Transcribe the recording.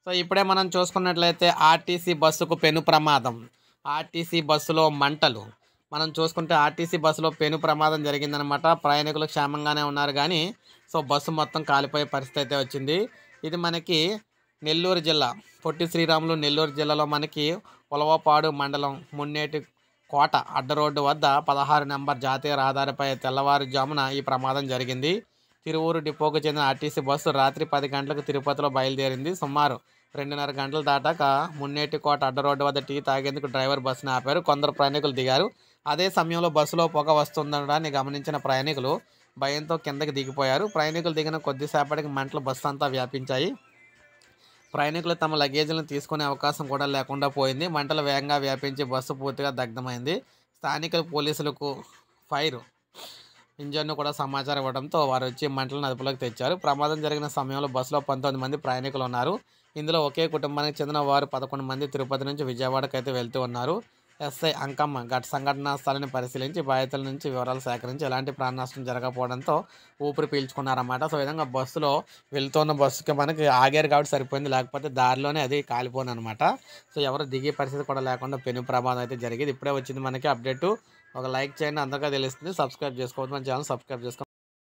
So ఇప్పుడే మనం చూసుకున్నట్లయితే ఆర్టీసీ బస్సుకు పెను ప్రమాదం. ఆర్టీసీ బస్సులో మంటలు. మనం చూసుకుంటే ఆర్టీసీ బస్సులో పెను ప్రమాదం జరిగిందనమాట. ప్రయాణికులు క్షేమంగానే ఉన్నారు గానీ, సో బస్సు మొత్తం కాలిపోయే పరిస్థితి అయితే వచ్చింది. ఇది మనకి నెల్లూరు జిల్లా, పొట్టి శ్రీరాములు నెల్లూరు జిల్లాలో మనకి ఉలవపాడు మండలం మున్నేటి కోట అడ్డ రోడ్డు వద్ద 16 నంబర్ జాతీయ రహదారిపై తెల్లవారుజామున ఈ ప్రమాదం జరిగింది. తిరువూరు డిపోకు చెందిన ఆర్టీసీ బస్సు రాత్రి 10 గంటలకు తిరుపతిలో బయలుదేరింది. సుమారు 2:30 గంటలు దాటాక మున్నేటికోట అడ్డ రోడ్డు వద్ద టీ తాగేందుకు డ్రైవర్ బస్సును ఆపారు. కొందరు ప్రయాణికులు దిగారు. అదే సమయంలో బస్సులో పొగ వస్తుండడాన్ని గమనించిన ప్రయాణికులు భయంతో కిందకి దిగిపోయారు. ప్రయాణికులు దిగిన కొద్దిసేపటికి మంటలు బస్సు అంతా వ్యాపించాయి. ప్రయాణికులు తమ లగేజీలను తీసుకునే అవకాశం కూడా లేకుండా పోయింది. మంటలు వేగంగా వ్యాపించి బస్సు పూర్తిగా దగ్ధమైంది. స్థానికులు పోలీసులకు ఫైర్ ఇంజన్ను కూడా సమాచారం ఇవ్వడంతో వారు వచ్చి మంటలను అదుపులోకి తెచ్చారు. ప్రమాదం జరిగిన సమయంలో బస్సులో 19 మంది ప్రయాణికులు ఉన్నారు. ఇందులో ఒకే కుటుంబానికి చెందిన వారు 11 మంది తిరుపతి నుంచి విజయవాడకు అయితే వెళ్తూ ఉన్నారు. ఎస్ఐ అంకమ్మ సంఘటనా స్థలాన్ని పరిశీలించి బాధితుల నుంచి వివరాలు సేకరించి ఎలాంటి ప్రాణ నష్టం జరగకపోవడంతో ఊపిరి పీల్చుకున్నారన్నమాట. సో ఈ విధంగా బస్సులో వెళ్తున్న బస్సుకి మనకి ఆగారు కాబట్టి సరిపోయింది. లేకపోతే దారిలోనే అది కాలిపోను అనమాట. సో ఎవరు దిగే పరిస్థితి కూడా లేకుండా పెను ప్రమాదం అయితే జరిగేది. ఇప్పుడే వచ్చింది మనకి అప్డేటు. ఒక లైక్ చేయండి, అందరికీ తెలుస్తుంది. సబ్స్క్రైబ్ చేసుకోవద్దు, మన ఛానల్ సబ్స్క్రైబ్ చేసుకోండి.